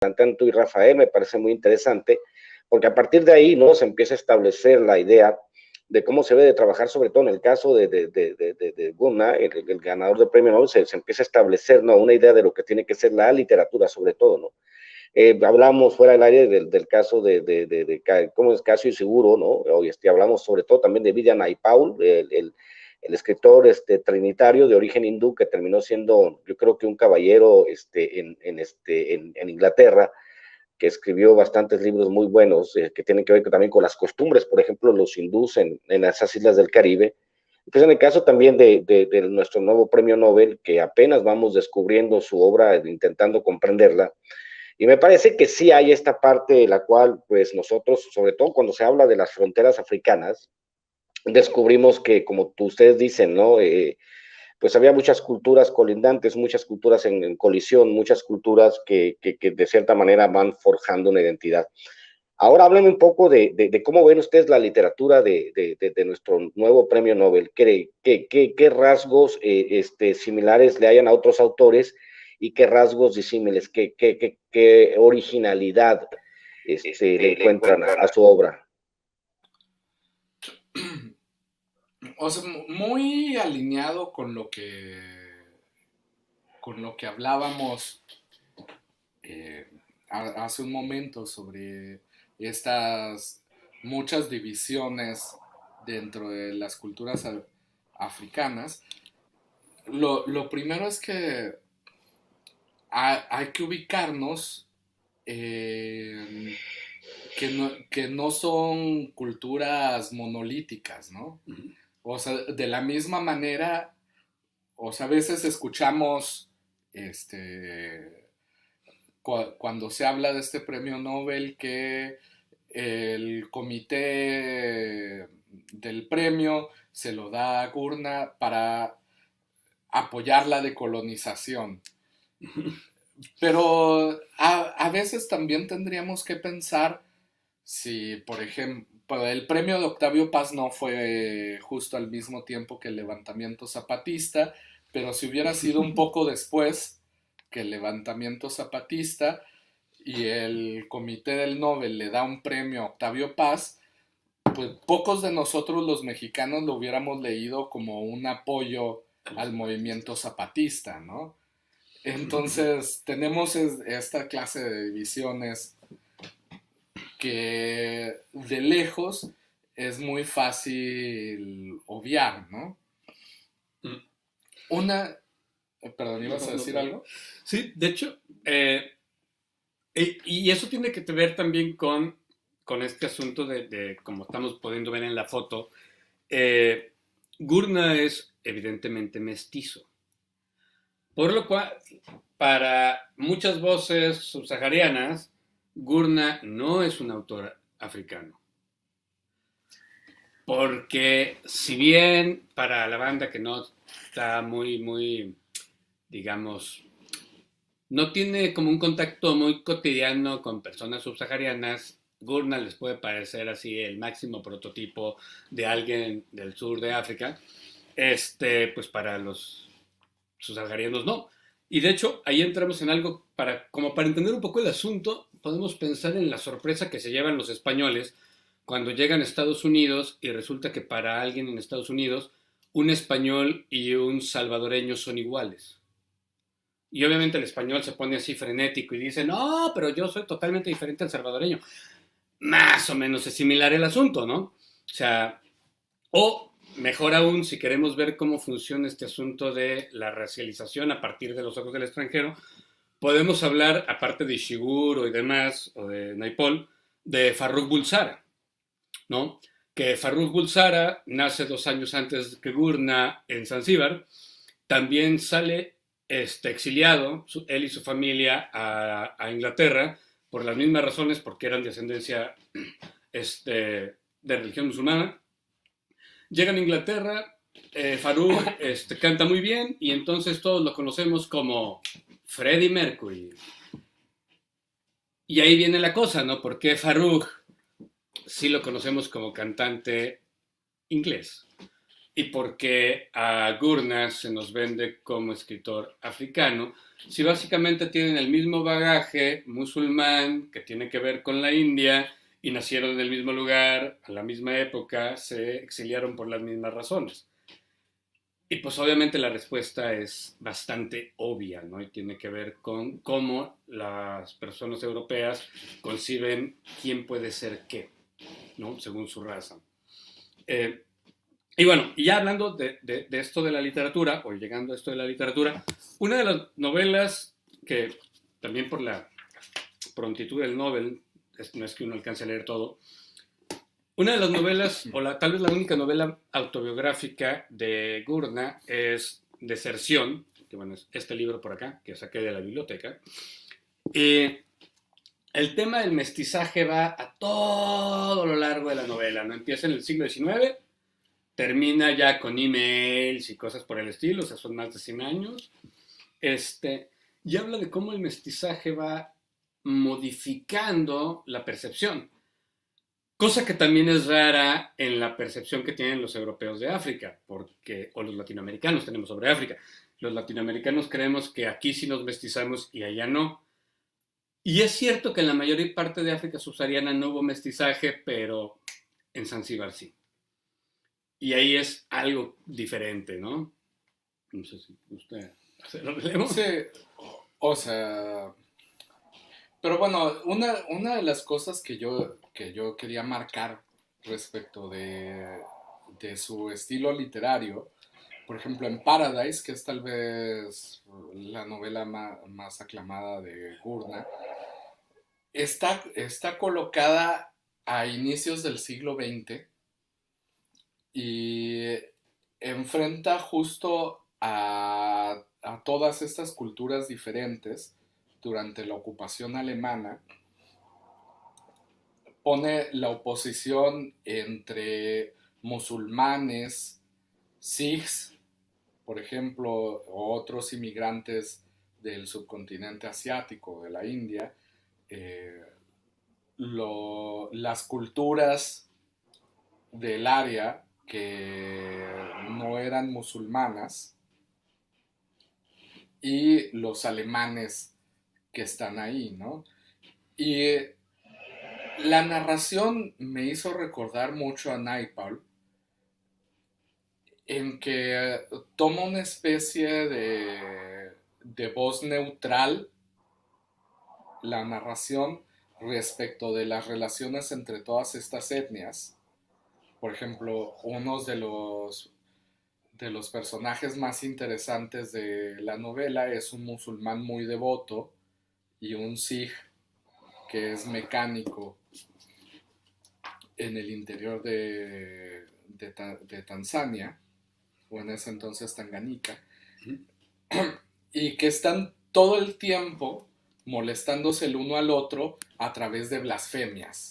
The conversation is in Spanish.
plantean tú y Rafael me parece muy interesante, porque a partir de ahí, ¿no? Se empieza a establecer la idea de cómo se debe de trabajar, sobre todo en el caso de Gunnar, el ganador del premio Nobel, se empieza a establecer, ¿no? Una idea de lo que tiene que ser la literatura, sobre todo, ¿no? Hablamos fuera del aire del caso cómo es Casio y Seguro, ¿no? Hoy hablamos sobre todo también de Vidya Naipaul, el escritor trinitario de origen hindú que terminó siendo, yo creo que un caballero en Inglaterra, que escribió bastantes libros muy buenos que tienen que ver también con las costumbres, por ejemplo, los hindús en esas islas del Caribe. Pues en el caso también de nuestro nuevo premio Nobel, que apenas vamos descubriendo su obra, intentando comprenderla, y me parece que sí hay esta parte de la cual, pues nosotros, sobre todo cuando se habla de las fronteras africanas, descubrimos que, como ustedes dicen, ¿no? Pues había muchas culturas colindantes, muchas culturas en colisión, muchas culturas que de cierta manera van forjando una identidad. Ahora háblenme un poco de cómo ven ustedes la literatura de nuestro nuevo premio Nobel. ¿Qué rasgos similares le hayan a otros autores y qué rasgos disímiles, qué originalidad le encuentran a su obra? O sea, muy alineado con lo que hablábamos hace un momento sobre estas muchas divisiones dentro de las culturas africanas. Lo primero es que hay que ubicarnos que no son culturas monolíticas, ¿no? O sea, de la misma manera, o sea, a veces escuchamos, cuando se habla de este premio Nobel, que el comité del premio se lo da a Gurna para apoyar la decolonización. Pero a veces también tendríamos que pensar si, por ejemplo, el premio de Octavio Paz no fue justo al mismo tiempo que el levantamiento zapatista, pero si hubiera sido un poco después que el levantamiento zapatista y el comité del Nobel le da un premio a Octavio Paz, pues pocos de nosotros los mexicanos lo hubiéramos leído como un apoyo al movimiento zapatista, ¿no? Entonces tenemos esta clase de divisiones que de lejos es muy fácil obviar, ¿no? Perdón, ¿ibas a decir algo? Sí, de hecho, y eso tiene que ver también con este asunto de, como estamos pudiendo ver en la foto, Gurna es evidentemente mestizo. Por lo cual, para muchas voces subsaharianas, Gurna no es un autor africano. Porque si bien para la banda que no está muy, digamos, no tiene como un contacto muy cotidiano con personas subsaharianas, Gurna les puede parecer así el máximo prototipo de alguien del sur de África. Pues para los subsaharianos no. Y de hecho, ahí entramos en algo como para entender un poco el asunto, podemos pensar en la sorpresa que se llevan los españoles cuando llegan a Estados Unidos y resulta que para alguien en Estados Unidos un español y un salvadoreño son iguales. Y obviamente el español se pone así frenético y dice, no, pero yo soy totalmente diferente al salvadoreño. Más o menos es similar el asunto, ¿no? O sea, o mejor aún, si queremos ver cómo funciona este asunto de la racialización a partir de los ojos del extranjero, podemos hablar, aparte de Ishiguro y demás, o de Naipaul, de Farrukh Bulsara, ¿no? Que Farrukh Bulsara nace 2 años antes que Gurna en Zanzíbar, también sale exiliado, él y su familia, a Inglaterra, por las mismas razones, porque eran de ascendencia de religión musulmana. Llegan a Inglaterra, Farrukh canta muy bien y entonces todos lo conocemos como Freddie Mercury. Y ahí viene la cosa, ¿no? Porque Farrukh sí lo conocemos como cantante inglés. y por qué a Gurnah se nos vende como escritor africano, si básicamente tienen el mismo bagaje musulmán que tiene que ver con la India y nacieron en el mismo lugar, a la misma época, se exiliaron por las mismas razones. Y pues obviamente la respuesta es bastante obvia, ¿no? Y tiene que ver con cómo las personas europeas conciben quién puede ser qué, ¿no? Según su raza. Eh, y bueno, y ya hablando de esto de la literatura, o llegando a esto de la literatura, una de las novelas que también por la prontitud del novel, no es que uno alcance a leer todo, una de las novelas, tal vez la única novela autobiográfica de Gurnah es Deserción, que bueno, es este libro por acá, que saqué de la biblioteca. Y el tema del mestizaje va a todo lo largo de la novela, ¿no? Empieza en el siglo XIX, termina ya con emails y cosas por el estilo, o sea, son más de 100 años. Y habla de cómo el mestizaje va modificando la percepción. Cosa que también es rara en la percepción que tienen los europeos de África, o los latinoamericanos tenemos sobre África. Los latinoamericanos creemos que aquí sí nos mestizamos y allá no. Y es cierto que en la mayor parte de África subsahariana no hubo mestizaje, pero en Zanzíbar sí. Y ahí es algo diferente, ¿no? No sé si usted lo relevo. Sí, o sea, pero bueno, una de las cosas que yo quería marcar respecto de su estilo literario, por ejemplo, en Paradise, que es tal vez la novela más aclamada de Gurnah, está colocada a inicios del siglo XX y enfrenta justo a todas estas culturas diferentes durante la ocupación alemana, pone la oposición entre musulmanes, sikhs, por ejemplo, o otros inmigrantes del subcontinente asiático, de la India, eh, las culturas del área que no eran musulmanas y los alemanes que están ahí, ¿no? Y la narración me hizo recordar mucho a Naipaul, en que toma una especie de voz neutral la narración respecto de las relaciones entre todas estas etnias. Por ejemplo, uno de los personajes más interesantes de la novela es un musulmán muy devoto y un sikh que es mecánico en el interior de Tanzania, o en ese entonces Tanganica, y que están todo el tiempo molestándose el uno al otro a través de blasfemias.